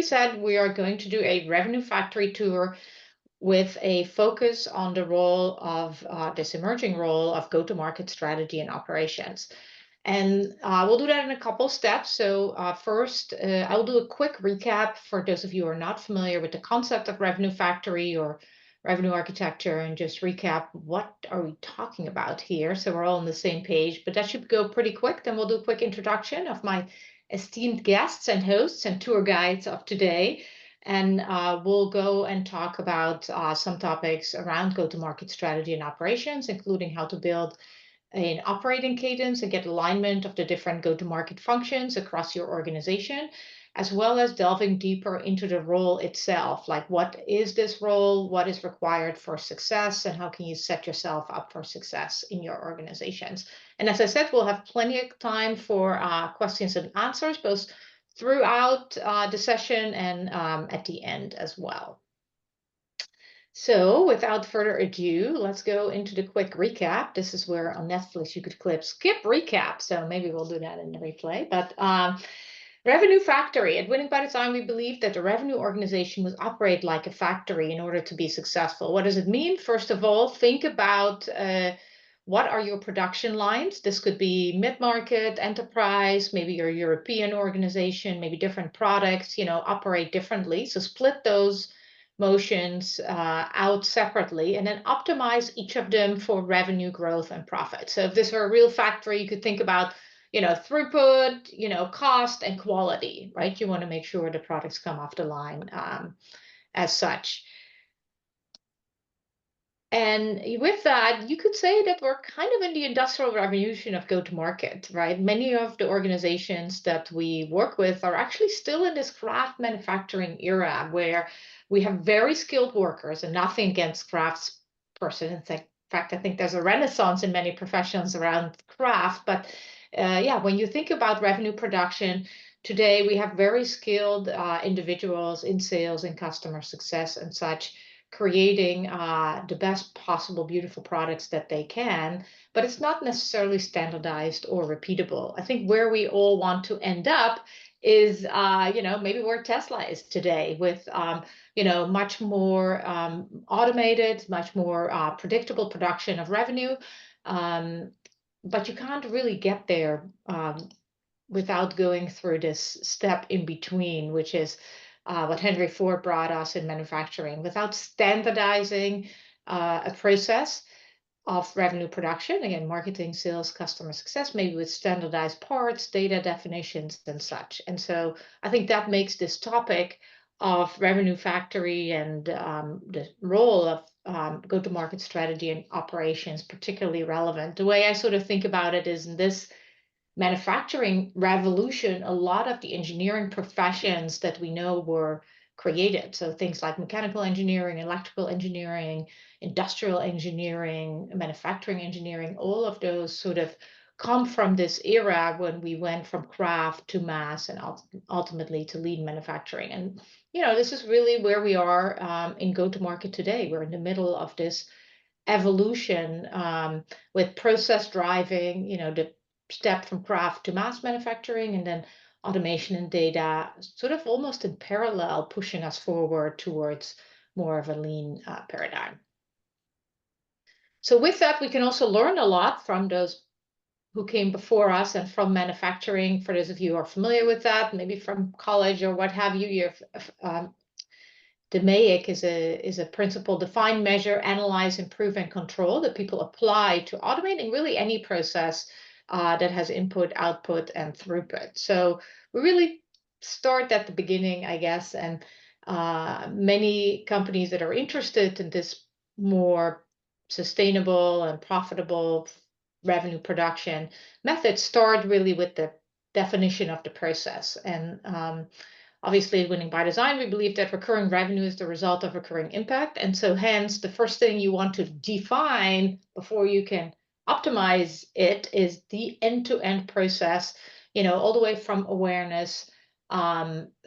we said, we are going to do a revenue factory tour with a focus on the role of this emerging role of go-to-market strategy and operations. And we'll do that in a couple steps. So first, I'll do a quick recap for those of you who are not familiar with the concept of revenue factory or revenue architecture, and just recap what are we talking about here, so we're all on the same page. But that should go pretty quick. Then we'll do a quick introduction of my esteemed guests and hosts and tour guides of today. And we'll go and talk about some topics around go-to-market strategy and operations, including how to build an operating cadence and get alignment of the different go-to-market functions across your organization, as well as delving deeper into the role itself. Like, what is this role? What is required for success? And how can you set yourself up for success in your organizations? And as I said, we'll have plenty of time for questions and answers, both throughout the session and at the end as well. So without further ado, let's go into the quick recap. This is where on Netflix you could click skip recap. So maybe we'll do that in the replay. But revenue factory. At Winning by Design, we believe that the revenue organization must operate like a factory in order to be successful. What does it mean? First of all, think about what are your production lines? This could be mid-market, enterprise, maybe your European organization, maybe different products, operate differently. So split those motions out separately, and then optimize each of them for revenue growth and profit. So if this were a real factory, you could think about, throughput, cost and quality, right? You want to make sure the products come off the line as such. And with that, you could say that we're kind of in the industrial revolution of go-to-market, right? Many of the organizations that we work with are actually still in this craft manufacturing era where we have very skilled workers, and nothing against crafts person. In fact, I think there's a renaissance in many professions around craft. But when you think about revenue production, today we have very skilled individuals in sales and customer success and such, creating the best possible beautiful products that they can, but it's not necessarily standardized or repeatable. I think where we all want to end up is, maybe where Tesla is today, with, much more automated, much more predictable production of revenue. But you can't really get there without going through this step in between, which is what Henry Ford brought us in manufacturing. Without standardizing a process of revenue production, again, marketing, sales, customer success, maybe with standardized parts, data definitions and such. And so I think that makes this topic of revenue factory and the role of go-to-market strategy and operations particularly relevant. The way I sort of think about it is, in this manufacturing revolution, a lot of the engineering professions that we know were created. So things like mechanical engineering, electrical engineering, industrial engineering, manufacturing engineering, all of those sort of come from this era when we went from craft to mass and ultimately to lean manufacturing. And, this is really where we are in go-to-market today. We're in the middle of this evolution with process driving, the step from craft to mass manufacturing, and then automation and data sort of almost in parallel, pushing us forward towards more of a lean paradigm. So with that, we can also learn a lot from those who came before us and from manufacturing. For those of you who are familiar with that, maybe from college or what have you, the MAIC is a principle: define, measure, analyze, improve, and control, that people apply to automating really any process that has input, output, and throughput. So we really start at the beginning, I guess, and many companies that are interested in this more sustainable and profitable revenue production method start really with the definition of the process. And obviously, Winning by Design, we believe that recurring revenue is the result of recurring impact. And so hence, the first thing you want to define before you can optimize it is the end-to-end process, all the way from awareness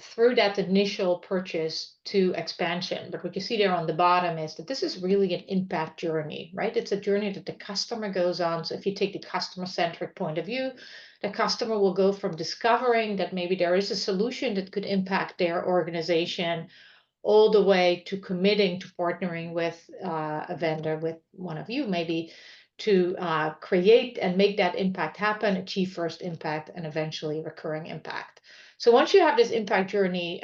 through that initial purchase to expansion. But what you see there on the bottom is that this is really an impact journey, right? It's a journey that the customer goes on. So if you take the customer-centric point of view, the customer will go from discovering that maybe there is a solution that could impact their organization all the way to committing to partnering with a vendor, with one of you maybe, to create and make that impact happen, achieve first impact, and eventually recurring impact. So once you have this impact journey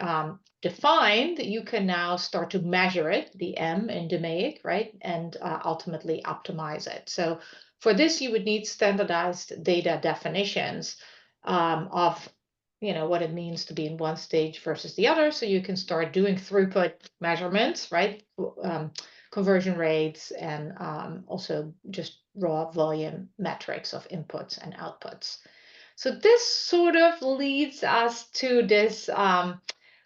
defined, you can now start to measure it, the M in DMAIC, right? And ultimately optimize it. So for this, you would need standardized data definitions of what it means to be in one stage versus the other. So you can start doing throughput measurements, right? Conversion rates, and also just raw volume metrics of inputs and outputs. So this sort of leads us to this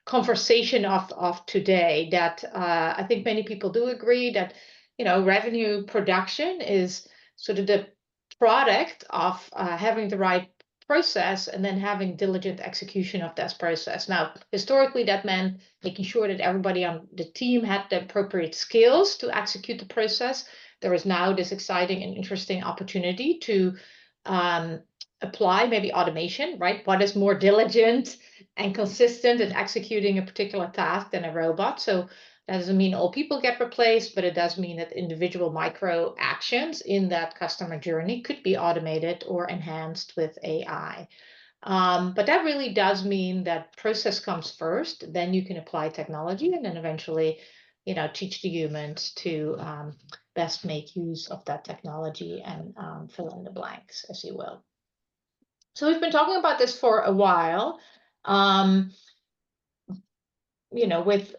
conversation of today that I think many people do agree that revenue production is sort of the product of having the right process and then having diligent execution of that process. Now, historically, that meant making sure that everybody on the team had the appropriate skills to execute the process. There is now this exciting and interesting opportunity to apply maybe automation, right? What is more diligent and consistent in executing a particular task than a robot? So that doesn't mean all people get replaced, but it does mean that individual micro actions in that customer journey could be automated or enhanced with AI. But that really does mean that process comes first, then you can apply technology, and then eventually, teach the humans to best make use of that technology and fill in the blanks, as you will. So we've been talking about this for a while. With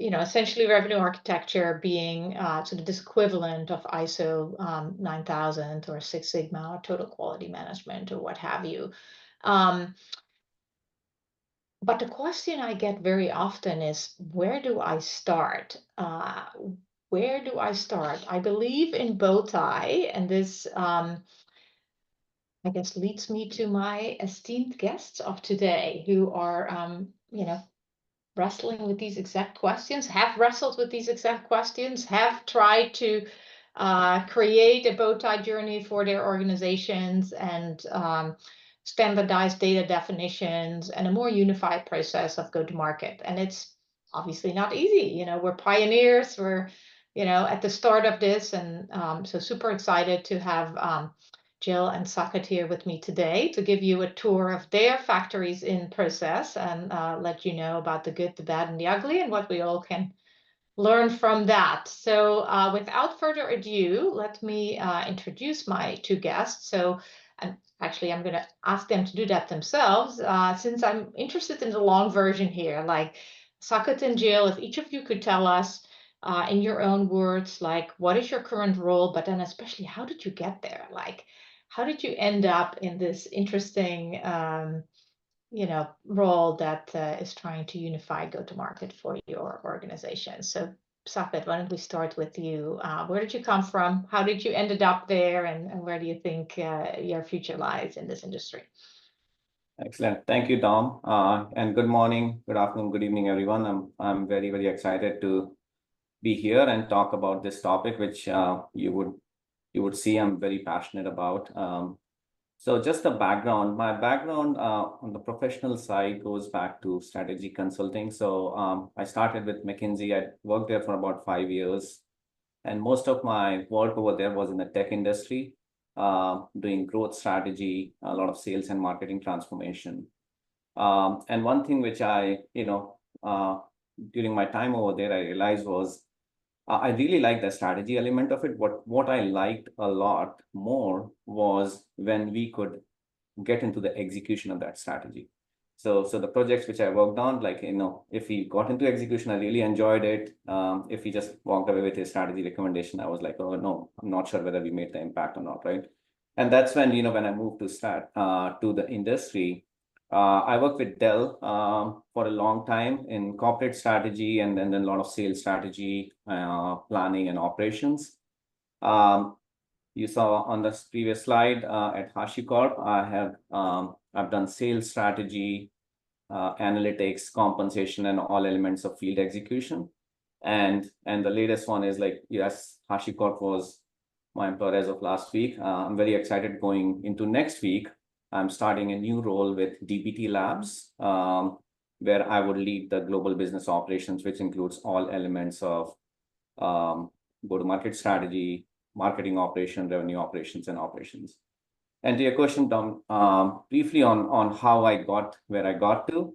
essentially revenue architecture being sort of this equivalent of ISO 9000 or Six Sigma or total quality management or what have you. But the question I get very often is, where do I start? Where do I start? I believe in bow tie, and this I guess leads me to my esteemed guests of today who are wrestling with these exact questions, have wrestled with these exact questions, have tried to create a bow tie journey for their organizations and standardized data definitions and a more unified process of go-to-market. And it's obviously not easy. We're pioneers. We're, at the start of this. And so super excited to have Jill and Saket here with me today to give you a tour of their factories in process and let you know about the good, the bad, and the ugly, and what we all can learn from that. So without further ado, let me introduce my two guests. So actually, I'm going to ask them to do that themselves since I'm interested in the long version here. Like Saket and Jill, if each of you could tell us in your own words, like what is your current role, but then especially how did you get there? Like, how did you end up in this interesting, role that is trying to unify go-to-market for your organization? So, Saket, why don't we start with you? Where did you come from? How did you ended up there, and where do you think your future lies in this industry? Excellent. Thank you, Dom. And good morning, good afternoon, good evening, everyone. I'm very, very excited to be here and talk about this topic, which you would see I'm very passionate about. So just the background, my background on the professional side goes back to strategy consulting. So I started with McKinsey. I worked there for about 5 years. And most of my work over there was in the tech industry, doing growth strategy, a lot of sales and marketing transformation. And one thing which I, during my time over there, I realized was I really liked the strategy element of it. What I liked a lot more was when we could get into the execution of that strategy. So the projects which I worked on, like, if we got into execution, I really enjoyed it. If we just walked away with a strategy recommendation, I was like, oh, no, I'm not sure whether we made the impact or not, right? And that's when, when I moved to the industry, I worked with Dell for a long time in corporate strategy and then a lot of sales strategy, planning and operations. You saw on the previous slide at HashiCorp, I've done sales strategy, analytics, compensation, and all elements of field execution. And the latest one is like, yes, HashiCorp was my employer as of last week. I'm very excited going into next week I'm starting a new role with DBT Labs, where I would lead the global business operations, which includes all elements of go-to-market strategy, marketing operation, revenue operations, and operations. And to your question, Tom, briefly on how I got where I got to,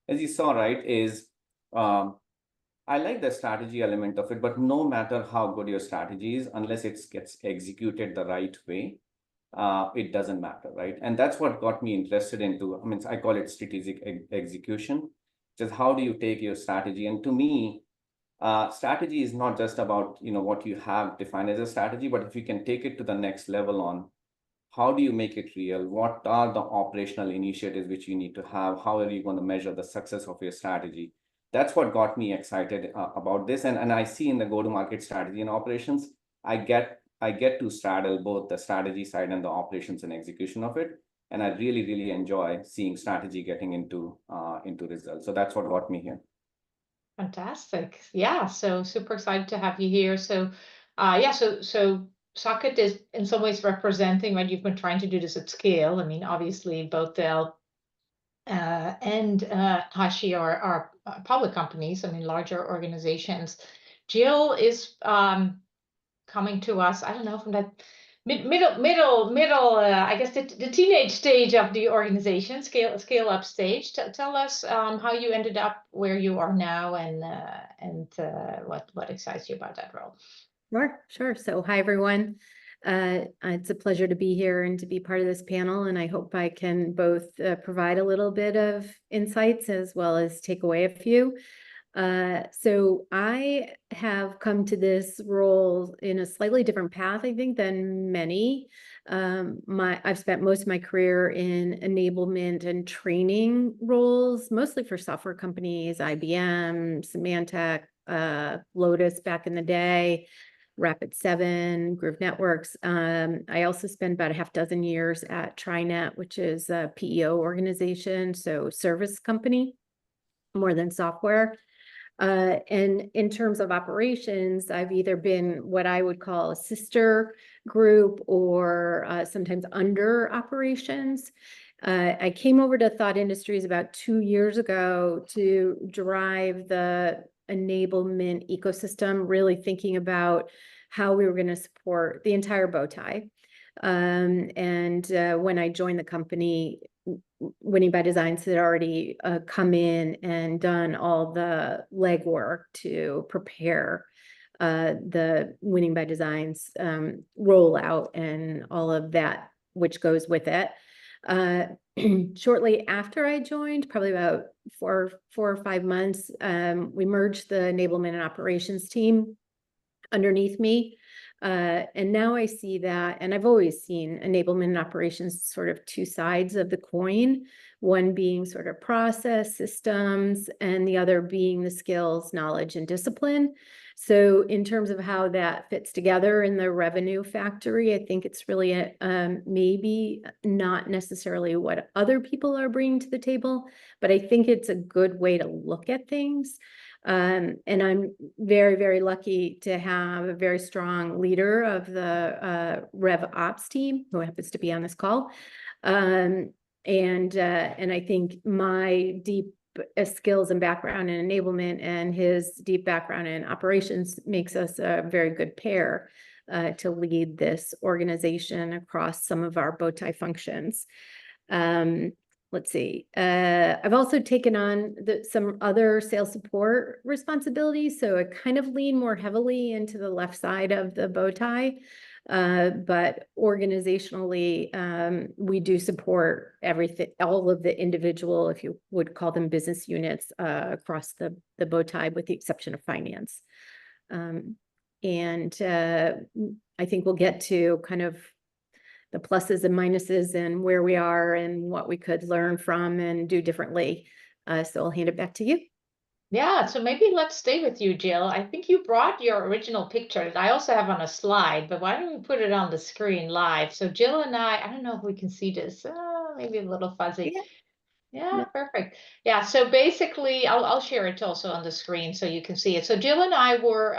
as you saw, right, is I like the strategy element of it, but no matter how good your strategy is, unless it gets executed the right way, it doesn't matter, right? And that's what got me interested into, I mean, I call it strategic execution, just how do you take your strategy? And to me, strategy is not just about, what you have defined as a strategy, but if you can take it to the next level on how do you make it real? What are the operational initiatives which you need to have? How are you going to measure the success of your strategy? That's what got me excited about this. And I see in the go-to-market strategy and operations, I get to straddle both the strategy side and the operations and execution of it. And I really, really enjoy seeing strategy getting into results. So that's what got me here. Fantastic. Yeah, so super excited to have you here. So yeah, so Socket is in some ways representing, right? You've been trying to do this at scale. I mean, obviously both Dell and Hashi are public companies, I mean, larger organizations. Jill is coming to us, I don't know, from that middle, I guess the teenage stage of the organization, scale up stage. Tell us how you ended up where you are now, and what excites you about that role. Sure. So hi, everyone. It's a pleasure to be here and to be part of this panel. And I hope I can both provide a little bit of insights as well as take away a few. So I have come to this role in a slightly different path, I think, than many. I've spent most of my career in enablement and training roles, mostly for software companies, IBM, Symantec, Lotus back in the day, Rapid7, Groove Networks. I also spent about a half dozen years at TriNet, which is a PEO organization, so service company, more than software. And in terms of operations, I've either been what I would call a sister group or sometimes under operations. I came over to Thought Industries about 2 years ago to drive the enablement ecosystem, really thinking about how we were going to support the entire bow tie. And when I joined the company, Winning by Designs had already come in and done all the legwork to prepare the Winning by Designs rollout and all of that which goes with it. Shortly after I joined, probably about four or 5 months, we merged the enablement and operations team underneath me. And now I see that, and I've always seen enablement and operations sort of two sides of the coin, one being sort of process systems and the other being the skills, knowledge, and discipline. So in terms of how that fits together in the revenue factory, I think it's really maybe not necessarily what other people are bringing to the table, but I think it's a good way to look at things. And I'm very, very lucky to have a very strong leader of the RevOps team who happens to be on this call. And I think my deep skills and background in enablement and his deep background in operations makes us a very good pair to lead this organization across some of our bow tie functions. Let's see. I've also taken on some other sales support responsibilities. So I kind of lean more heavily into the left side of the bow tie. But organizationally, we do support everything, all of the individual, if you would call them business units, across the bow tie, with the exception of finance. And I think we'll get to kind of the pluses and minuses and where we are and what we could learn from and do differently. So I'll hand it back to you. Yeah, so maybe let's stay with you, Jill. I think you brought your original picture that I also have on a slide, but why don't we put it on the screen live? So Jill and I don't know if we can see this, maybe a little fuzzy. Yeah, perfect. Yeah, so basically, I'll share it also on the screen so you can see it. So Jill and I were,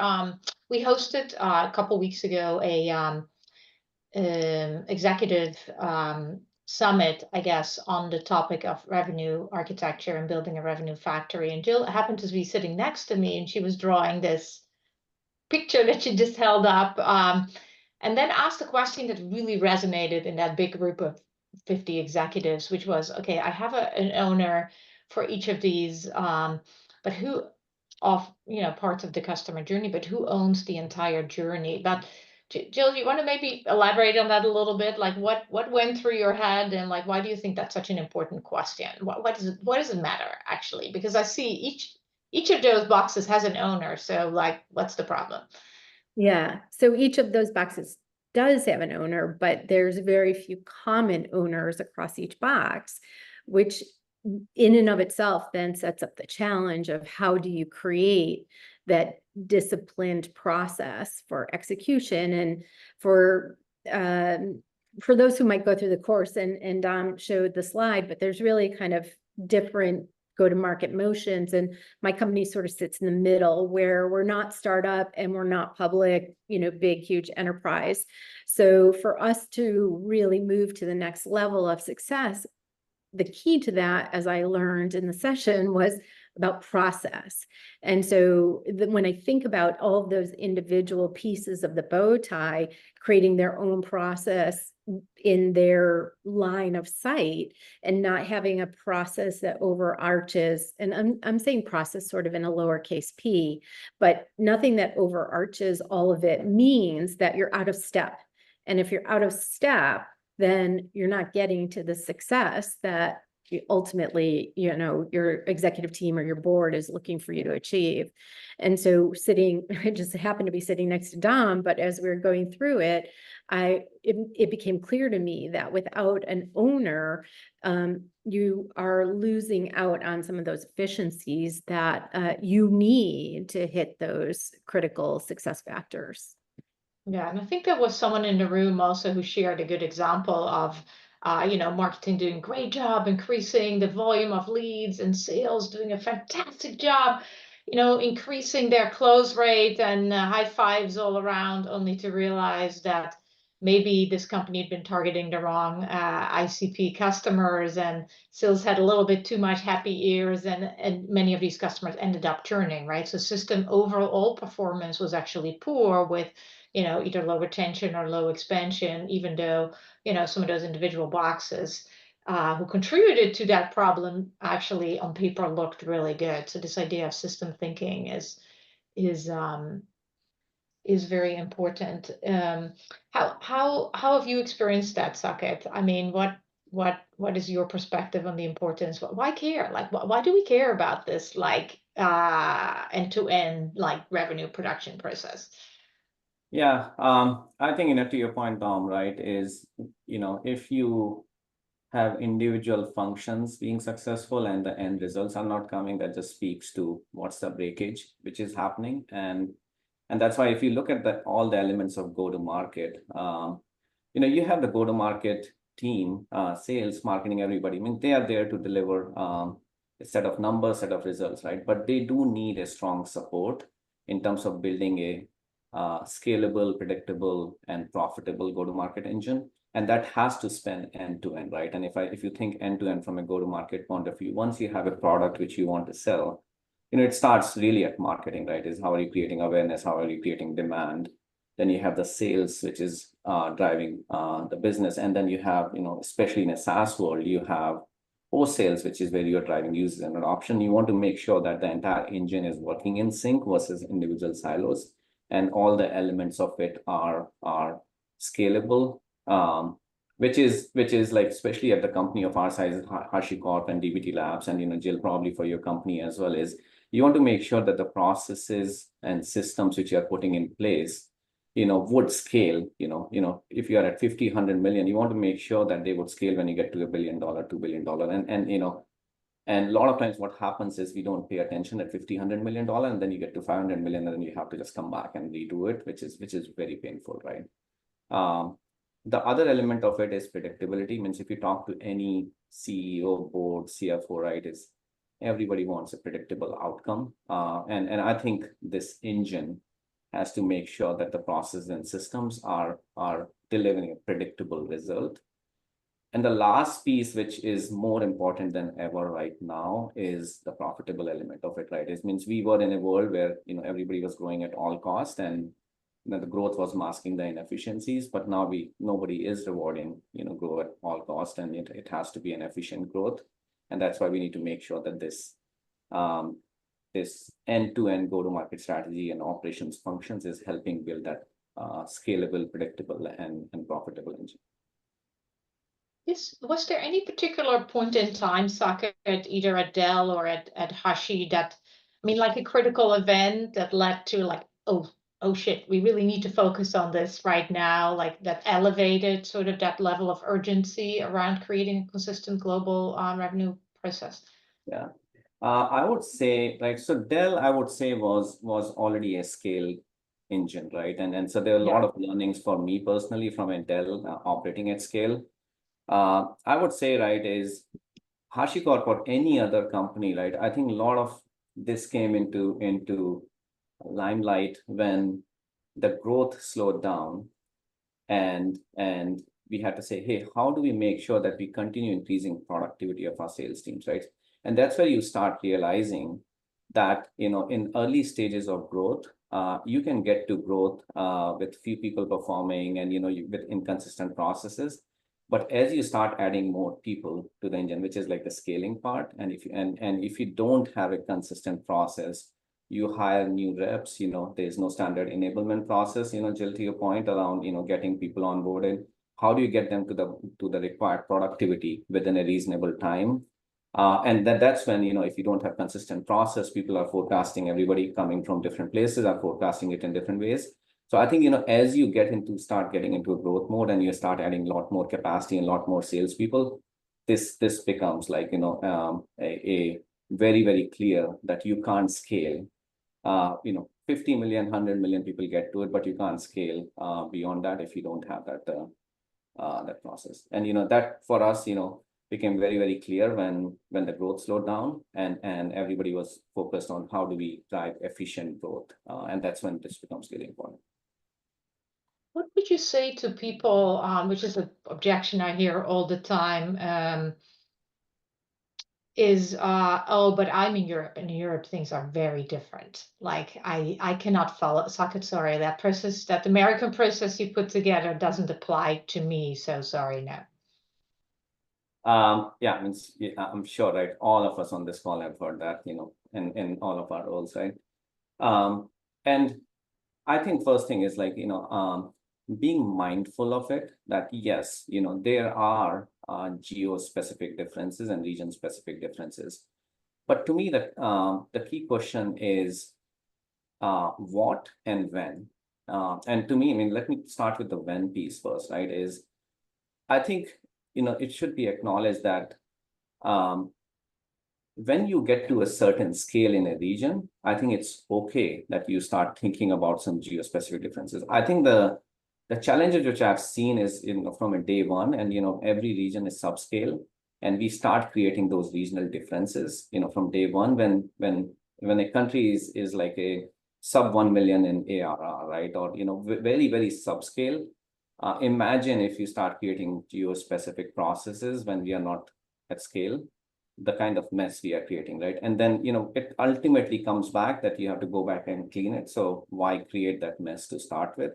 we hosted a couple weeks ago a executive summit, I guess, on the topic of revenue architecture and building a revenue factory. And Jill happened to be sitting next to me, and she was drawing this picture that she just held up, and then asked a question that really resonated in that big group of 50 executives, which was, okay, I have an owner for each of these, but who of parts of the customer journey, but who owns the entire journey? But Jill, you want to maybe elaborate on that a little bit? Like what went through your head, and like why do you think that's such an important question? What does it matter actually? Because I see each of those boxes has an owner. So like, what's the problem? Yeah. So each of those boxes does have an owner, but there's very few common owners across each box, which in and of itself then sets up the challenge of how do you create that disciplined process for execution. And for those who might go through the course, and Dom showed the slide, but there's really kind of different go-to-market motions, and my company sort of sits in the middle where we're not startup and we're not public, big, huge enterprise. So for us to really move to the next level of success, the key to that, as I learned in the session, was about process. And so when I think about all of those individual pieces of the bow tie, creating their own process in their line of sight and not having a process that overarches, and I'm saying process sort of in a lowercase p, but nothing that overarches all of it means that you're out of step. And if you're out of step, then you're not getting to the success that ultimately, your executive team or your board is looking for you to achieve. And so I just happened to be sitting next to Dom, but as we were going through it, it became clear to me that without an owner, you are losing out on some of those efficiencies that you need to hit those critical success factors. Yeah, and I think there was someone in the room also who shared a good example of, marketing doing a great job increasing the volume of leads, and sales doing a fantastic job, increasing their close rate, and high fives all around, only to realize that maybe this company had been targeting the wrong ICP customers, and sales had a little bit too much happy ears, and many of these customers ended up churning, right? So system overall performance was actually poor, with either low retention or low expansion, even though, some of those individual boxes who contributed to that problem actually on paper looked really good. So this idea of system thinking is very important. How have you experienced that, Saket? I mean, what is your perspective on the importance? Why care? Like, why do we care about this, like end-to-end, like revenue production process? Yeah, I think, to your point, Tom, right, is, if you have individual functions being successful and the end results are not coming, that just speaks to what's the breakage which is happening. And that's why if you look at all the elements of go-to-market, you have the go-to-market team, sales, marketing, everybody. I mean, they are there to deliver a set of numbers, set of results, right? But they do need a strong support in terms of building a scalable, predictable, and profitable go-to-market engine. And that has to span end-to-end, right? And if you think end-to-end from a go-to-market point of view, once you have a product which you want to sell, it starts really at marketing, right? Is how are you creating awareness? How are you creating demand? Then you have the sales, which is driving the business. And then you have, especially in a SaaS world, you have post-sales, which is where you're driving users and adoption. You want to make sure that the entire engine is working in sync versus individual silos. And all the elements of it are scalable, which is like, especially at the company of our size, HashiCorp and DBT Labs, and Jill, probably for your company as well, is you want to make sure that the processes and systems which you are putting in place, would scale. If you are at 50, 100 million, you want to make sure that they would scale when you get to $1 billion, $2 billion, and a lot of times what happens is we don't pay attention at $50, $100 million, and then you get to 500 million, and then you have to just come back and redo it, which is very painful, right? The other element of it is predictability. Means if you talk to any CEO, board, CFO, right, is everybody wants a predictable outcome. And I think this engine has to make sure that the process and systems are delivering a predictable result. And the last piece, which is more important than ever right now, is the profitable element of it, right? It means we were in a world where, everybody was growing at all cost, and the growth was masking the inefficiencies. But now nobody is rewarding, grow at all cost, and it has to be an efficient growth. And that's why we need to make sure that this end-to-end go-to-market strategy and operations functions is helping build that scalable, predictable, and profitable engine. Yes. Was there any particular point in time, Saket, either at Dell or at Hashi, that, like a critical event that led to like, oh shit, we really need to focus on this right now, like that elevated sort of that level of urgency around creating a consistent global revenue process? Yeah. I would say, so Dell, I would say was already a scale engine, right? And so there are a lot of learnings for me personally from a Dell operating at scale. I would say, right, is HashiCorp or any other company, right? I think a lot of this came into limelight when the growth slowed down, and we had to say, hey, how do we make sure that we continue increasing productivity of our sales teams, right? And that's where you start realizing that, in early stages of growth, you can get to growth with few people performing and, with inconsistent processes. But as you start adding more people to the engine, which is like the scaling part, and if you don't have a consistent process, you hire new reps, there's no standard enablement process, Jill, to your point around, getting people onboarded. How do you get them to the required productivity within a reasonable time? And that's when, if you don't have consistent process, people are forecasting, everybody coming from different places are forecasting it in different ways. So I think, as you start getting into a growth mode and you start adding a lot more capacity and a lot more salespeople, this becomes like, a very, very clear that you can't scale. 50 million, 100 million people get to it, but you can't scale beyond that if you don't have that process. And, that for us, became very, very clear when the growth slowed down and everybody was focused on how do we drive efficient growth. And that's when this becomes really important. What would you say to people, which is an objection I hear all the time, is, oh, but I'm in Europe, and in Europe things are very different. Like I cannot follow, Saket, sorry, that American process you put together doesn't apply to me, so sorry, no. Yeah, I'm sure, right? All of us on this call have heard that, in all of our roles, right? And I think first thing is like, being mindful of it, that yes, there are geo-specific differences and region-specific differences. But to me, the key question is what and when. And to me, let me start with the when piece first, right? Is I think, it should be acknowledged that when you get to a certain scale in a region, I think it's okay that you start thinking about some geo-specific differences. I think the challenges which I've seen is, from a day one, and, every region is subscale, and we start creating those regional differences, from day one, when a country is like a sub 1 million in ARR, right? Or, very, very subscale. Imagine if you start creating geo-specific processes when we are not at scale, the kind of mess we are creating, right? And then, it ultimately comes back that you have to go back and clean it. So why create that mess to start with?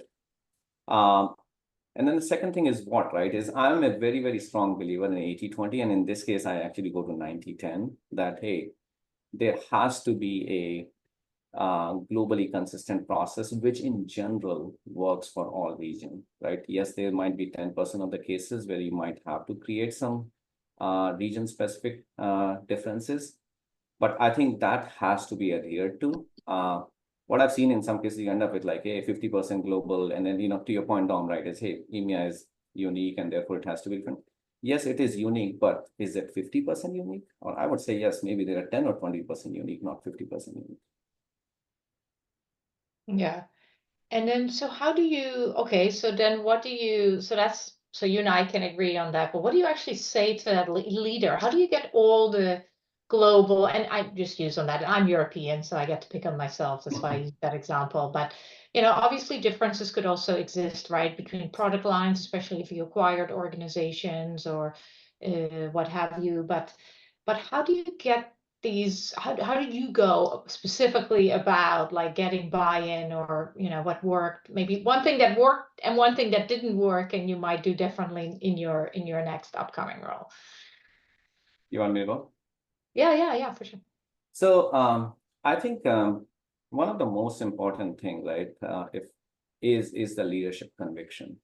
And then the second thing is what, right? Is I'm a very, very strong believer in 80-20. And in this case, I actually go to 90-10, that, hey, there has to be a globally consistent process, which in general works for all regions, right? Yes, there might be 10% of the cases where you might have to create some region-specific differences, but I think that has to be adhered to. What I've seen in some cases, you end up with like, hey, 50% global, and then, to your point, Dom, right, is, hey, EMEA is unique and therefore it has to be different. Yes, it is unique, but is it 50% unique? Or I would say, yes, maybe there are 10 or 20% unique, not 50% unique. Yeah. And then, so how do you, okay, so then what do you, so you and I can agree on that, but what do you actually say to that leader? How do you get all the global, and I just use on that. I'm European, so I get to pick on myself. That's why I use that example. But obviously differences could also exist, right, between product lines, especially if you acquired organizations or what have you. But how do you get these? How did you go specifically about like getting buy-in, or what worked? Maybe one thing that worked and one thing that didn't work, and you might do differently in your next upcoming role. You want me to go? Yeah, for sure. So I think one of the most important thing, right, if is the leadership conviction.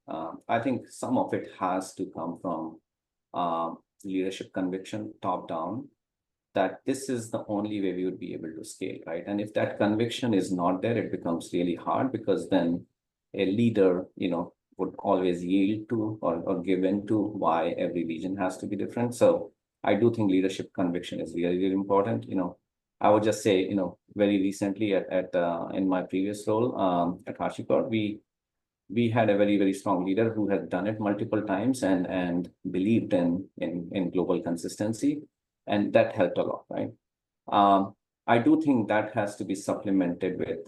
I think some of it has to come from leadership conviction, top down, that this is the only way we would be able to scale, right? And if that conviction is not there, it becomes really hard, because then a leader, would always yield to or give in to why every region has to be different. So I do think leadership conviction is really, really important. I would just say, very recently at in my previous role at HashiCorp, we had a very, very strong leader who had done it multiple times and believed in global consistency, and that helped a lot, right? I do think that has to be supplemented with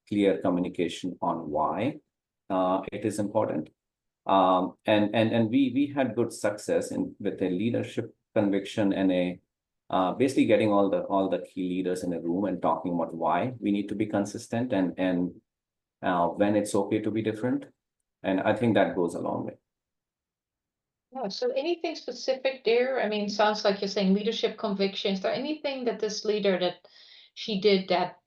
clear communication on why it is important. And we had good success with a leadership conviction and basically getting all the key leaders in a room and talking about why we need to be consistent and when it's okay to be different. And I think that goes a long way. Yeah, so anything specific there? I mean, sounds like you're saying leadership conviction. Is there anything that this leader that she did that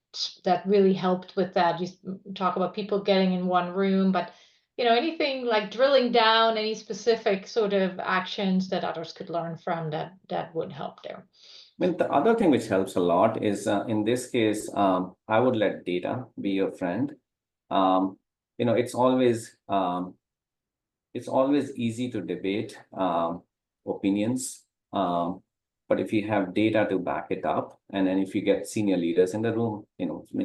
really helped with that? You talk about people getting in one room, but anything like drilling down, any specific sort of actions that others could learn from that would help there? I mean, the other thing which helps a lot is in this case, I would let data be your friend. It's always easy to debate opinions, but if you have data to back it up, and then if you get senior leaders in the room,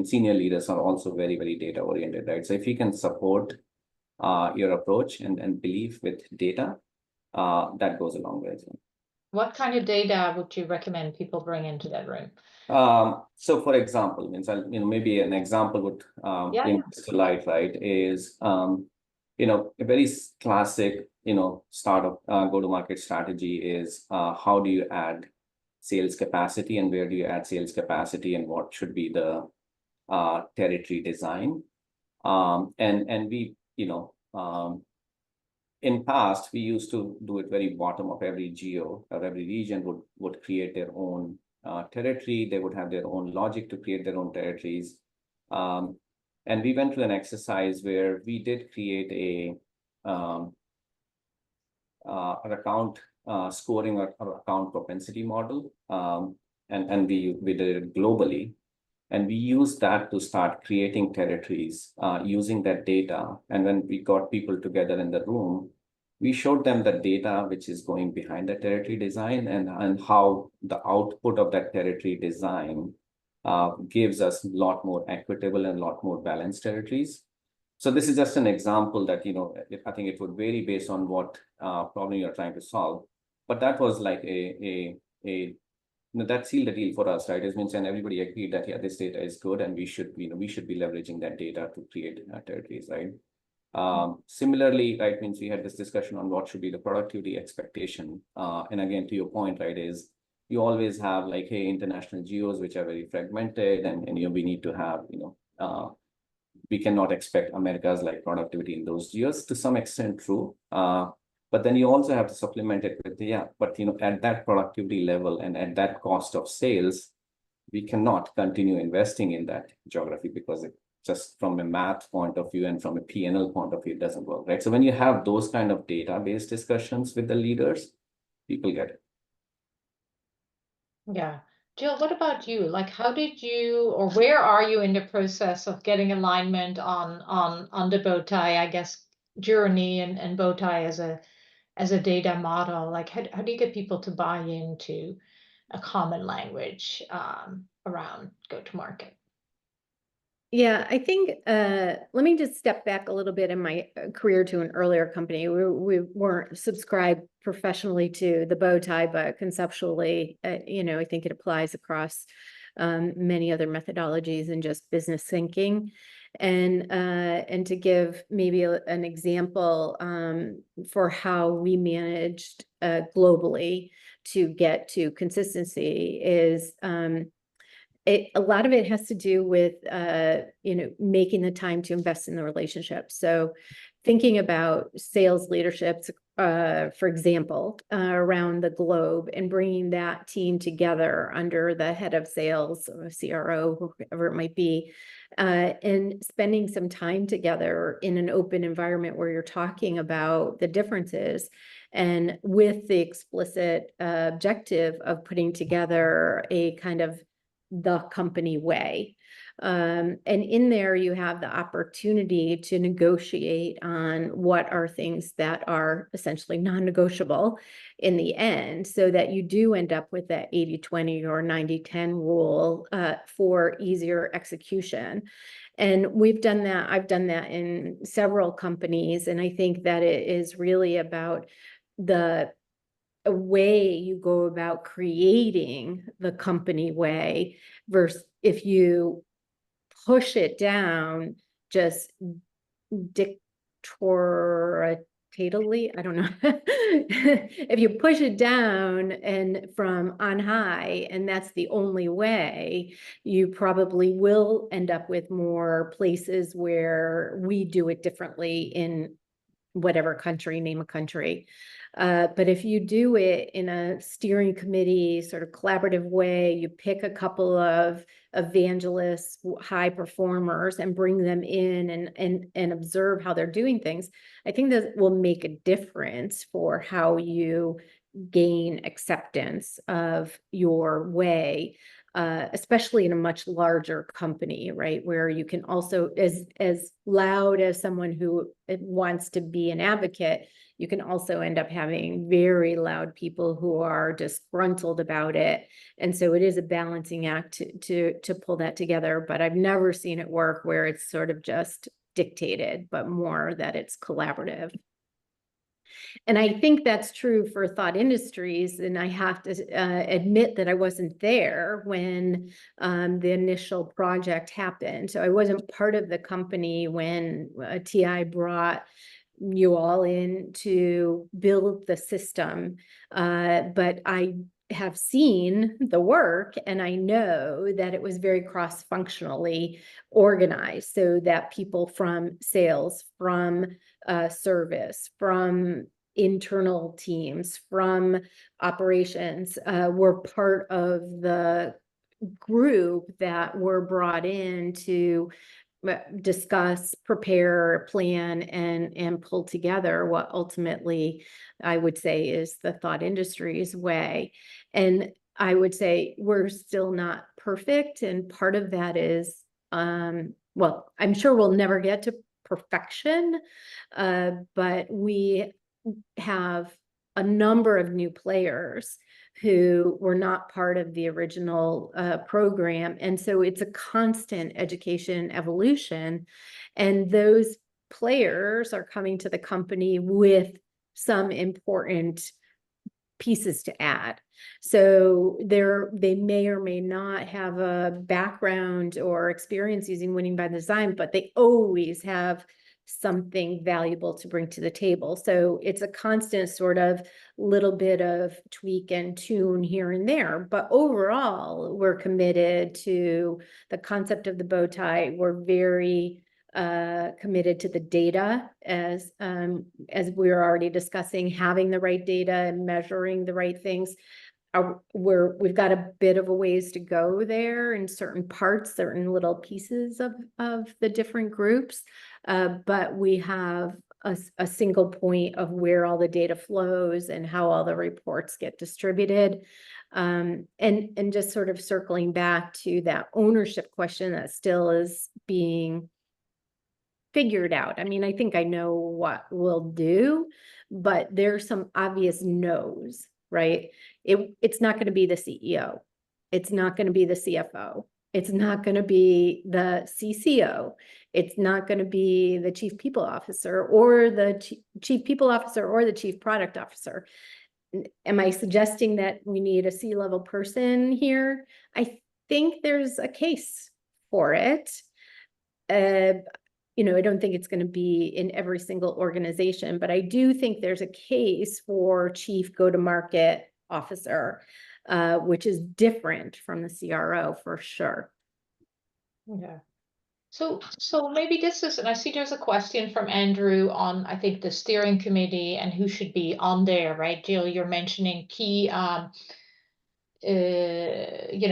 senior leaders are also very, very data oriented, right? So if you can support your approach and belief with data, that goes a long way as well. What kind of data would you recommend people bring into that room? So for example, maybe an example would bring this to light, right, is a very classic, startup go-to-market strategy is how do you add sales capacity, and where do you add sales capacity, and what should be the territory design. And we, in past, we used to do it very bottom of every geo, or every region would create their own territory. They would have their own logic to create their own territories. And we went through an exercise where we did create an account scoring or account propensity model, and we did it globally, and we used that to start creating territories using that data. And when we got people together in the room, we showed them the data which is going behind the territory design, and how the output of that territory design gives us a lot more equitable and a lot more balanced territories. So this is just an example that, I think it would vary based on what problem you're trying to solve. But that was like that sealed the deal for us, right? It means, and everybody agreed that, yeah, this data is good, and we should be leveraging that data to create territories, right? Similarly, right, means we had this discussion on what should be the productivity expectation. And again, to your point, right, is you always have like, hey, international geos, which are very fragmented, and we need to have, we cannot expect America's like productivity in those geos. To some extent, true. But then you also have to supplement it with, but at that productivity level and at that cost of sales, we cannot continue investing in that geography, because it just from a math point of view and from a P&L point of view, it doesn't work, right? So when you have those kind of database discussions with the leaders, people get it. Yeah. Jill, what about you? Like, how did you, or where are you in the process of getting alignment on the bow tie, I guess, journey and bow tie as a data model? Like, how do you get people to buy into a common language around go-to-market? Yeah, I think, let me just step back a little bit in my career to an earlier company. We weren't subscribed professionally to the bow tie, but conceptually, I think it applies across many other methodologies and just business thinking. And to give maybe an example for how we managed globally to get to consistency is a lot of it has to do with, making the time to invest in the relationship. So thinking about sales leaderships, for example, around the globe and bringing that team together under the head of sales or CRO, whoever it might be, and spending some time together in an open environment where you're talking about the differences and with the explicit objective of putting together a kind of the company way. And in there, you have the opportunity to negotiate on what are things that are essentially non-negotiable in the end, so that you do end up with that 80-20 or 90-10 rule for easier execution. And we've done that. I've done that in several companies. And I think that it is really about the a way you go about creating the company way versus if you push it down just dictatorially, I don't know. If you push it down and from on high, and that's the only way, you probably will end up with more places where we do it differently in whatever country, name a country. But if you do it in a steering committee sort of collaborative way, you pick a couple of evangelists, high performers, and bring them in and observe how they're doing things, I think that will make a difference for how you gain acceptance of your way. Especially in a much larger company, right? Where you can also, as loud as someone who wants to be an advocate, you can also end up having very loud people who are disgruntled about it. And so it is a balancing act to pull that together, but I've never seen it work where it's sort of just dictated, but more that it's collaborative. And I think that's true for Thought Industries. And I have to admit that I wasn't there when the initial project happened. So I wasn't part of the company when TI brought you all in to build the system. But I have seen the work, and I know that it was very cross-functionally organized so that people from sales, from service, from internal teams, from operations were part of the group that were brought in to discuss, prepare, plan, and pull together what ultimately I would say is the Thought Industries way. And I would say we're still not perfect. And part of that is, well, I'm sure we'll never get to perfection, but we have a number of new players who were not part of the original program. And so it's a constant education evolution. And those players are coming to the company with some important pieces to add. So they may or may not have a background or experience using winning by design, but they always have something valuable to bring to the table. So it's a constant sort of little bit of tweak and tune here and there. But overall, we're committed to the concept of the bow tie. We're very committed to the data, as we were already discussing, having the right data and measuring the right things. We've got a bit of a ways to go there in certain parts, certain little pieces of the different groups, but we have a single point of where all the data flows and how all the reports get distributed. And just sort of circling back to that ownership question that still is being figured out. I mean, I think I know what we'll do, but there's some obvious no's, right? It's not going to be the CEO. It's not going to be the CFO. It's not going to be the CCO. It's not going to be the chief people officer or the chief people officer or the chief product officer. Am I suggesting that we need a C-level person here? I think there's a case for it. I don't think it's going to be in every single organization, but I do think there's a case for chief go-to-market officer, which is different from the CRO for sure. Yeah. So maybe this is, and I see there's a question from Andrew on, I think, the steering committee and who should be on there, right? Jill, you're mentioning key,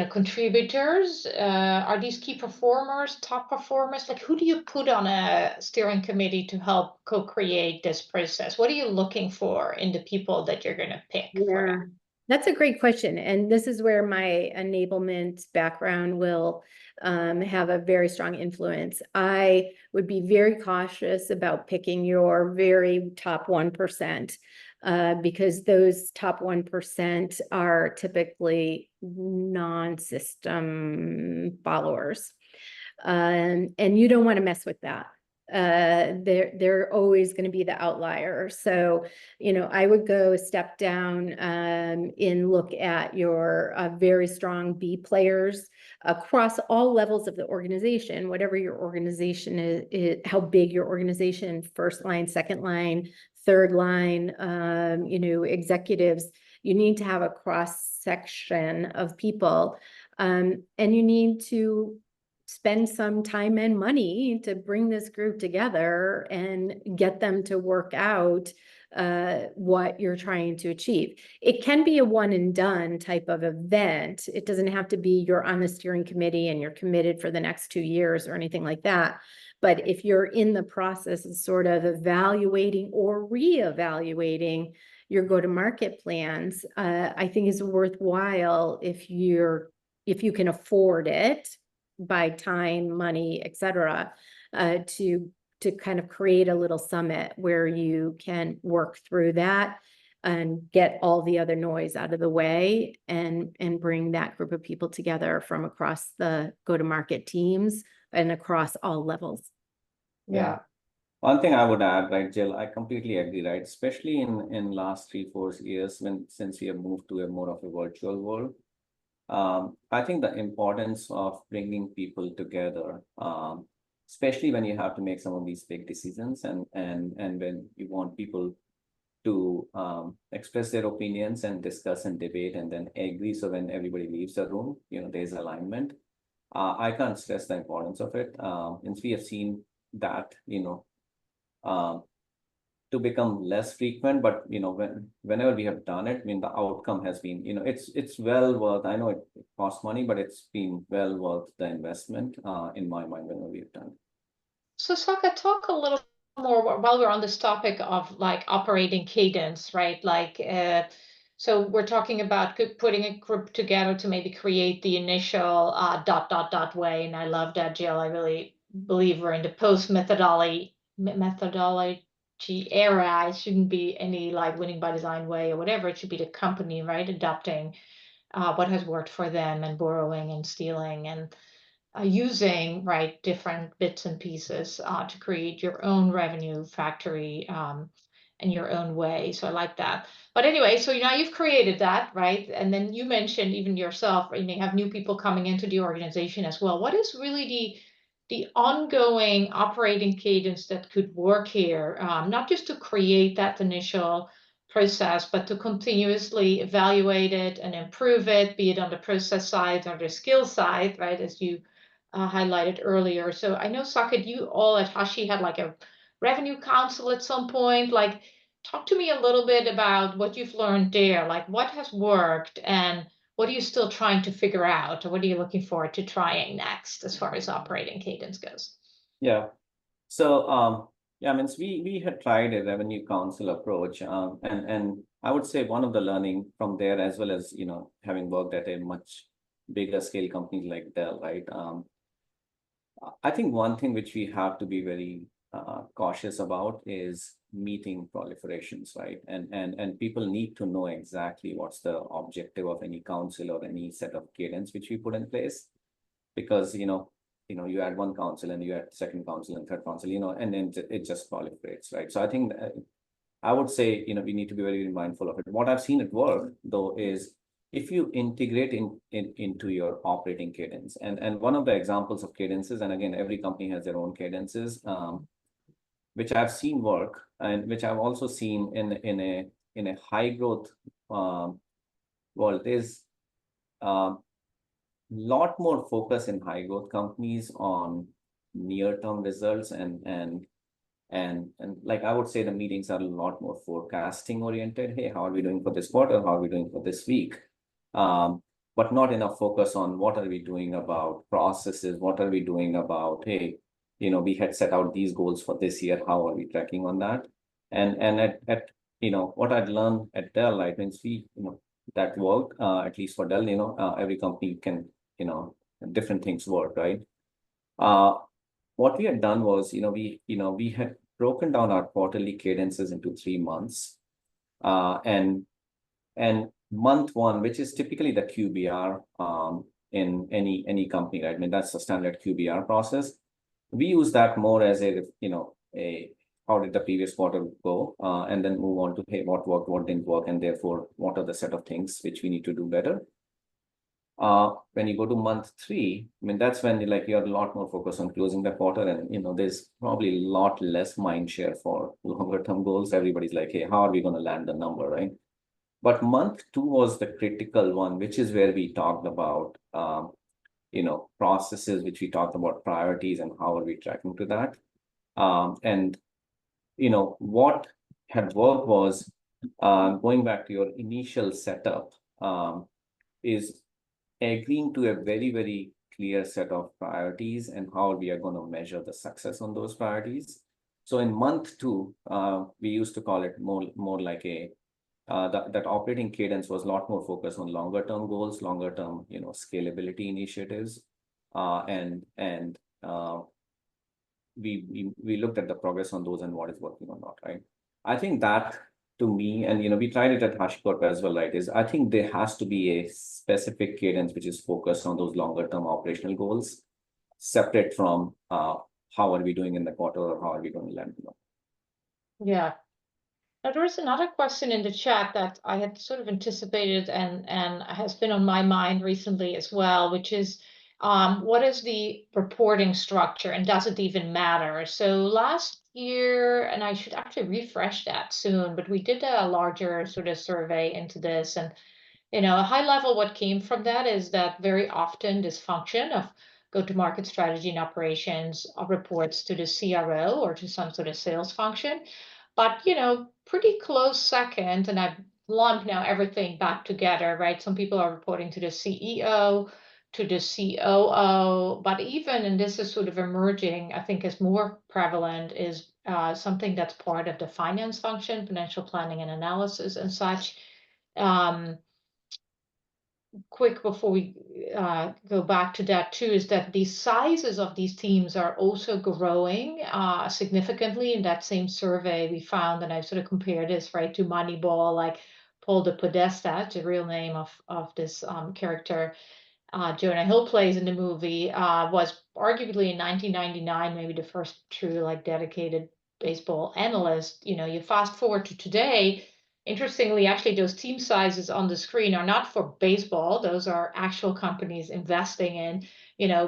contributors. Are these key performers, top performers? Like, who do you put on a steering committee to help co-create this process? What are you looking for in the people that you're going to pick for that? That's a great question. And this is where my enablement background will have a very strong influence. I would be very cautious about picking your very top 1%, because those top 1% are typically non-system followers. And you don't want to mess with that. They're always going to be the outlier. So, I would go a step down and look at your very strong B players across all levels of the organization, whatever your organization is, how big your organization, first line, second line, third line, executives. You need to have a cross section of people, and you need to spend some time and money to bring this group together and get them to work out what you're trying to achieve. It can be a one and done type of event. It doesn't have to be you're on the steering committee and you're committed for the next 2 years or anything like that. But if you're in the process of sort of evaluating or reevaluating your go-to-market plans, I think is worthwhile if you can afford it by time, money, et cetera, to kind of create a little summit where you can work through that and get all the other noise out of the way and bring that group of people together from across the go-to-market teams and across all levels. Yeah. One thing I would add, right, Jill, I completely agree, right? Especially in last 3-4 years, since we have moved to a more of a virtual world. I think the importance of bringing people together, especially when you have to make some of these big decisions and when you want people to express their opinions and discuss and debate and then agree. So when everybody leaves the room, there's alignment. I can't stress the importance of it. And we have seen that, to become less frequent, but whenever we have done it, the outcome has been, it's well worth. I know it costs money, but it's been well worth the investment in my mind whenever we have done it. So Saka, talk a little more while we're on this topic of like operating cadence, right? Like, so we're talking about putting a group together to maybe create the initial ... way, and I love that, Jill. I really believe we're in the post methodology era. It shouldn't be any like winning by design way or whatever. It should be the company, right, adopting what has worked for them and borrowing and stealing and using, right, different bits and pieces to create your own revenue factory in your own way. So I like that. But anyway, so now you've created that, right? And then you mentioned even yourself, you have new people coming into the organization as well. What is really the ongoing operating cadence that could work here, not just to create that initial process, but to continuously evaluate it and improve it, be it on the process side or the skill side, right, as you highlighted earlier. So I know, Saket, you all at Hashi had like a revenue council at some point. Like, talk to me a little bit about what you've learned there. Like, what has worked and what are you still trying to figure out, or what are you looking forward to trying next as far as operating cadence goes? Yeah. So we had tried a revenue council approach, and I would say one of the learning from there, as well as having worked at a much bigger scale company like Dell, right? I think one thing which we have to be very cautious about is meeting proliferations, right? And people need to know exactly what's the objective of any council or any set of cadence which we put in place. because, you add one council and you add second council and third council, and then it just proliferates, right? So I think I would say, we need to be very mindful of it. What I've seen it work, though, is if you integrate into your operating cadence, and one of the examples of cadences, and again, every company has their own cadences, which I've seen work, and which I've also seen in a high growth world, is lot more focus in high growth companies on near-term results, and like I would say the meetings are a lot more forecasting oriented. Hey, how are we doing for this quarter? How are we doing for this week? But not enough focus on what are we doing about processes? What are we doing about, hey, we had set out these goals for this year. How are we tracking on that? And at what I'd learned at Dell, right, means that worked, at least for Dell, every company can, different things work, right? What we had done was, we had broken down our quarterly cadences into 3 months. And month one, which is typically the QBR in any company, right? I mean, that's the standard QBR process. We use that more as a how did the previous quarter go, and then move on to, hey, what worked, what didn't work, and therefore what are the set of things which we need to do better. When you go to month 3, I mean, that's when you're a lot more focused on closing the quarter, and there's probably a lot less mind share for longer term goals. Everybody's like, hey, how are we going to land the number, right? But month 2 was the critical one, which is where we talked about processes, which we talked about priorities and how are we tracking to that. And what had worked was going back to your initial setup, is agreeing to a very, very clear set of priorities and how we are going to measure the success on those priorities. So in month 2, we used to call it more like that operating cadence was a lot more focused on longer term goals, longer term, scalability initiatives. And we looked at the progress on those and what is working or not, right? I think that, to me, and we tried it at HashiCorp as well, right, is I think there has to be a specific cadence which is focused on those longer term operational goals, separate from how are we doing in the quarter or how are we going to land. Yeah. Now, there is another question in the chat that I had sort of anticipated and has been on my mind recently as well, which is, what is the reporting structure and does it even matter? So last year, and I should actually refresh that soon, but we did a larger sort of survey into this, and a high level what came from that is that very often this function of go-to-market strategy and operations reports to the CRO or to some sort of sales function. But, pretty close second, and I've lumped now everything back together, right? Some people are reporting to the CEO, to the COO, but even, and this is sort of emerging, I think is more prevalent, is something that's part of the finance function, financial planning and analysis and such. Quick before we go back to that too, is that the sizes of these teams are also growing significantly. In that same survey we found, and I sort of compared this right to Moneyball, like Paul de Podesta, the real name of this character Jonah Hill plays in the movie, was arguably in 1999 maybe the first true dedicated baseball analyst. You fast forward to today. Interestingly, actually, those team sizes on the screen are not for baseball. Those are actual companies investing in,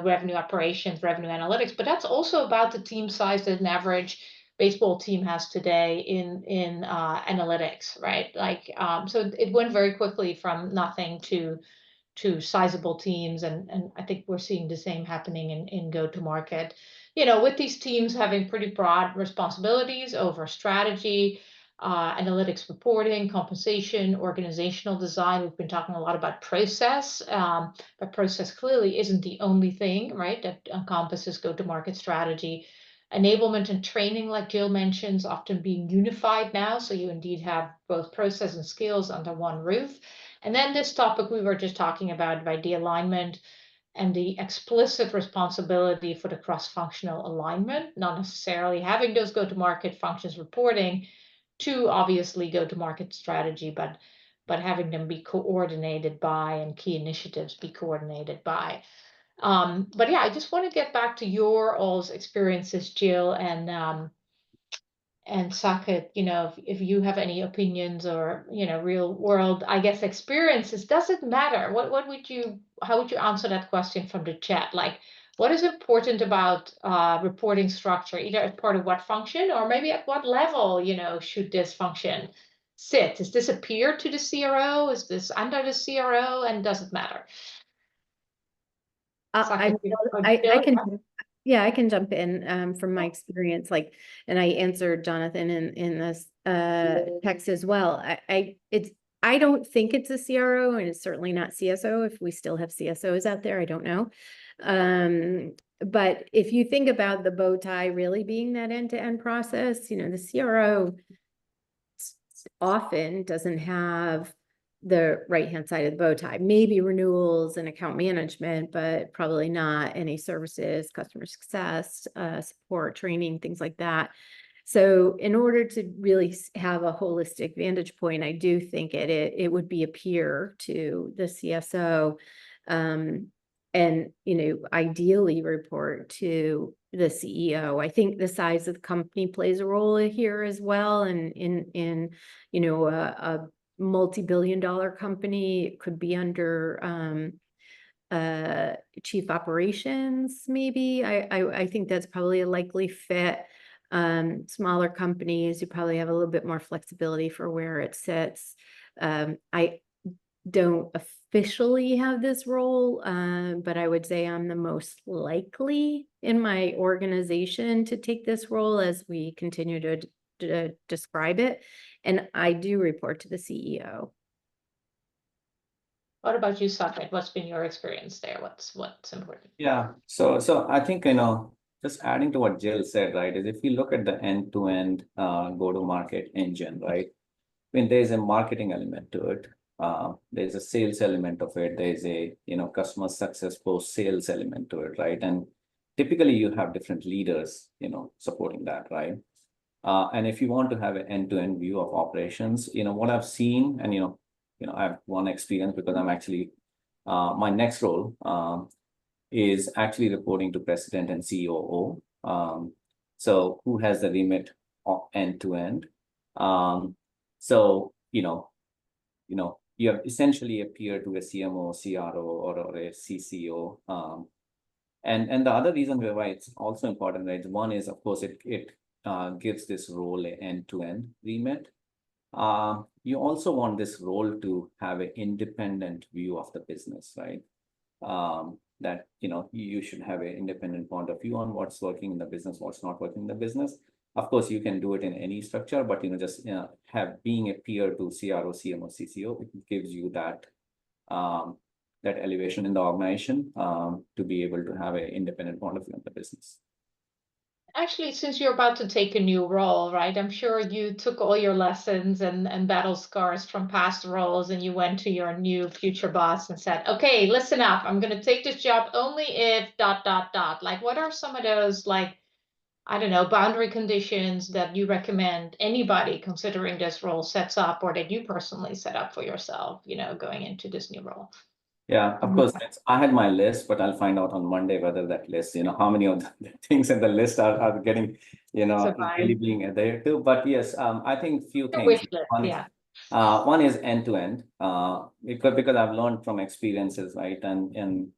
revenue operations, revenue analytics. But that's also about the team size that an average baseball team has today in analytics, right? So it went very quickly from nothing to sizable teams, and I think we're seeing the same happening in go-to-market. With these teams having pretty broad responsibilities over strategy, analytics reporting, compensation, organizational design. We've been talking a lot about process, but process clearly isn't the only thing, right, that encompasses go-to-market strategy. Enablement and training, like Jill mentions, often being unified now, so you indeed have both process and skills under one roof. And then this topic we were just talking about, right, the alignment and the explicit responsibility for the cross-functional alignment, not necessarily having those go-to-market functions reporting to obviously go-to-market strategy, but having them be coordinated by and key initiatives be coordinated by. But yeah, I just want to get back to your all's experiences, Jill and Saket, if you have any opinions or, real world, I guess, experiences, does it matter? How would you answer that question from the chat? Like, what is important about reporting structure, either as part of what function or maybe at what level, should this function sit? Is this a peer to the CRO? Is this under the CRO? And does it matter? I can, yeah, I can jump in from my experience, and I answered Jonathan in this text as well. I don't think it's a CRO, and it's certainly not CSO. If we still have CSOs out there, I don't know. But if you think about the bow tie really being that end-to-end process, the CRO often doesn't have the right-hand side of the bow tie, maybe renewals and account management, but probably not any services, customer success, support, training, things like that. So in order to really have a holistic vantage point, I do think it would be a peer to the CSO, and ideally report to the CEO. I think the size of the company plays a role here as well, and in a multi-billion-dollar company, it could be under chief operations, maybe. I think that's probably a likely fit. Smaller companies, you probably have a little bit more flexibility for where it sits. I don't officially have this role, but I would say I'm the most likely in my organization to take this role as we continue to describe it. And I do report to the CEO. What about you, Saket? What's been your experience there? What's important? Yeah, so I think, just adding to what Jill said, right, is if you look at the end-to-end go-to-market engine, right, I mean, there's a marketing element to it. There's a sales element of it. There's a, customer success post-sales element to it, right? And typically you have different leaders, supporting that, right? And if you want to have an end-to-end view of operations, what I've seen, and, I have one experience because I'm actually, my next role is actually reporting to president and COO. So who has the remit of end-to-end? So, you're essentially a peer to a CMO, CRO, or a CCO. And the other reason why it's also important, right? One is, of course, it gives this role an end-to-end remit. You also want this role to have an independent view of the business, right? That you should have an independent point of view on what's working in the business, what's not working in the business. Of course, you can do it in any structure, but just have being a peer to CRO, CMO, CCO, it gives you that that elevation in the organization to be able to have an independent point of view on the business. Actually, since you're about to take a new role, right? I'm sure you took all your lessons and battle scars from past roles, and you went to your new future boss and said, okay, listen up, I'm going to take this job only if ... Like, what are some of those, like, I don't know, boundary conditions that you recommend anybody considering this role sets up, or that you personally set up for yourself, going into this new role? Yeah, of course, I had my list, but I'll find out on Monday whether that list, how many of the things in the list are getting, really being adhered to. But yes, I think few things. One is end-to-end, because I've learned from experiences, right? And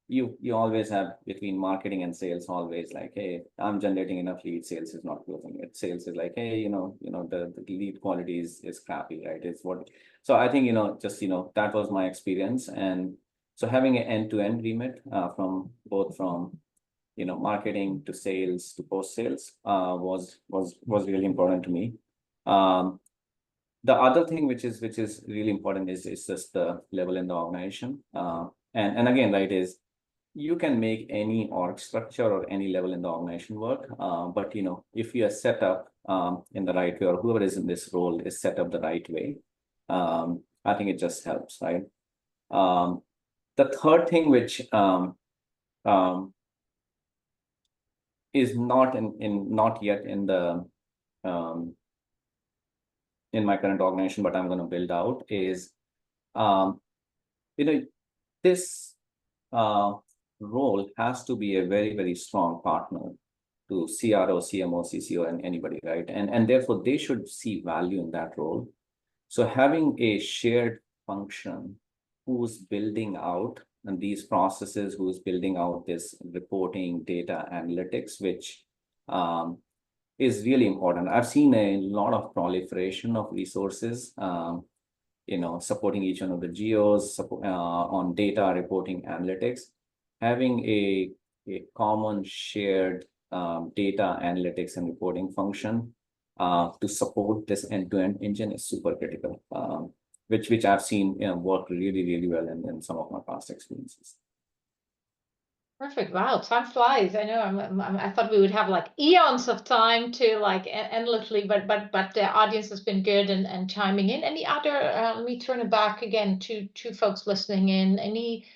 you always have between marketing and sales always like, hey, I'm generating enough leads, sales is not closing it. Sales is like, hey, the lead quality is crappy, right? It's what. So I think, just, that was my experience. And so having an end-to-end remit from marketing to sales to post-sales was really important to me. The other thing which is really important is just the level in the organization. And again, right, is you can make any org structure or any level in the organization work. But, if you are set up in the right way, or whoever is in this role is set up the right way, I think it just helps, right? The third thing, which is not yet in the in my current organization, but I'm going to build out is, this role has to be a very, very strong partner to CRO, CMO, CCO, and anybody, right? And therefore, they should see value in that role. So having a shared function who's building out and these processes, who's building out this reporting, data analytics, which is really important. I've seen a lot of proliferation of resources, supporting each one of the geos on data reporting analytics. Having a common shared data analytics and reporting function to support this end-to-end engine is super critical, which I've seen work really, really well in some of my past experiences. Perfect. Wow, time flies. I know. I thought we would have like eons of time to like endlessly, but the audience has been good and chiming in. Any other? Let me turn it back again to folks listening in. Any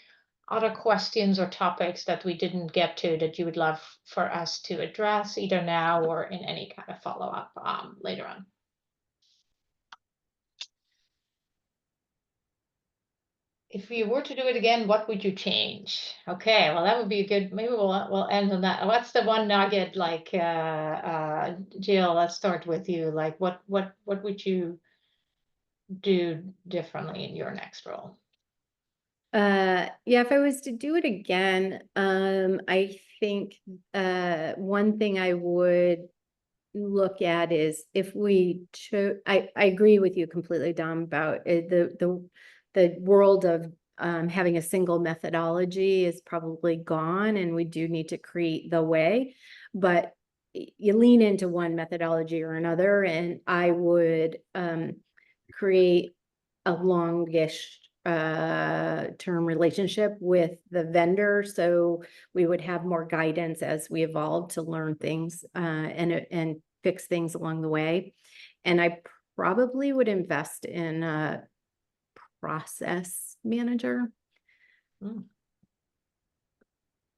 other questions or topics that we didn't get to that you would love for us to address either now or in any kind of follow-up later on? If you were to do it again, what would you change? Okay, well, that would be a good, maybe we'll end on that. What's the one nugget, like, Jill, let's start with you. Like, what would you do differently in your next role? Yeah, if I was to do it again, I think one thing I would look at is if we I agree with you completely, Dom, about the world of having a single methodology is probably gone, and we do need to create the way, but you lean into one methodology or another, and I would create a longish term relationship with the vendor, so we would have more guidance as we evolve to learn things and fix things along the way. And I probably would invest in a process manager.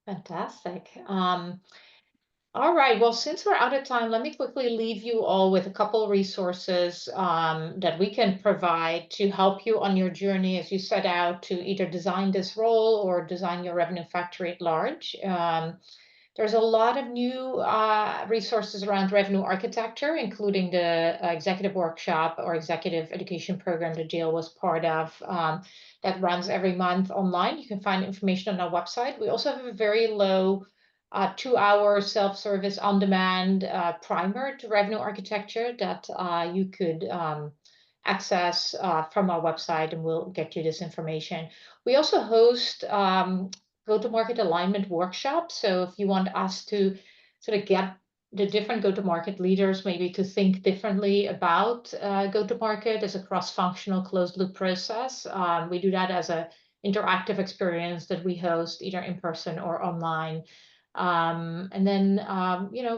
Fantastic. All right, well, since we're out of time, let me quickly leave you all with a couple resources that we can provide to help you on your journey as you set out to either design this role or design your revenue factory at large. There's a lot of new resources around revenue architecture, including the executive workshop or executive education program that Jill was part of that runs every month online. You can find information on our website. We also have a very low 2-hour self-service on-demand primer to revenue architecture that you could access from our website, and we'll get you this information. We also host go-to-market alignment workshops. So if you want us to sort of get the different go-to-market leaders maybe to think differently about go-to-market as a cross-functional closed-loop process, we do that as an interactive experience that we host either in person or online. And then,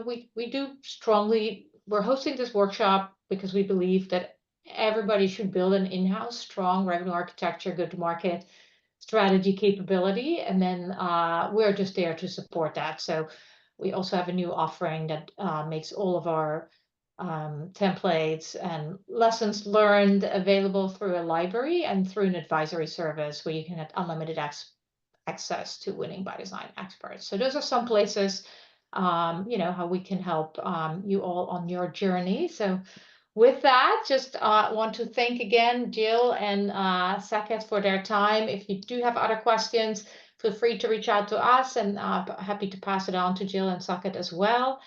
we do strongly, we're hosting this workshop because we believe that everybody should build an in-house strong revenue architecture, go-to-market strategy capability. And then we're just there to support that. So we also have a new offering that makes all of our templates and lessons learned available through a library and through an advisory service where you can have unlimited access to winning by design experts. So those are some places, how we can help you all on your journey. So with that, just want to thank again Jill and Saket for their time. If you do have other questions, feel free to reach out to us, and happy to pass it on to Jill and Saket as well.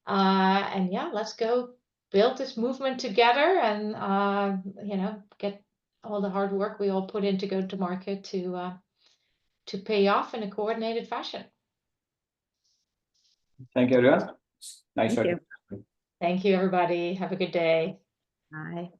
And yeah, let's go build this movement together and get all the hard work we all put in to go to market to pay off in a coordinated fashion. Thank you, everyone. Nice Thank you. Thank you, everybody. Have a good day. Bye.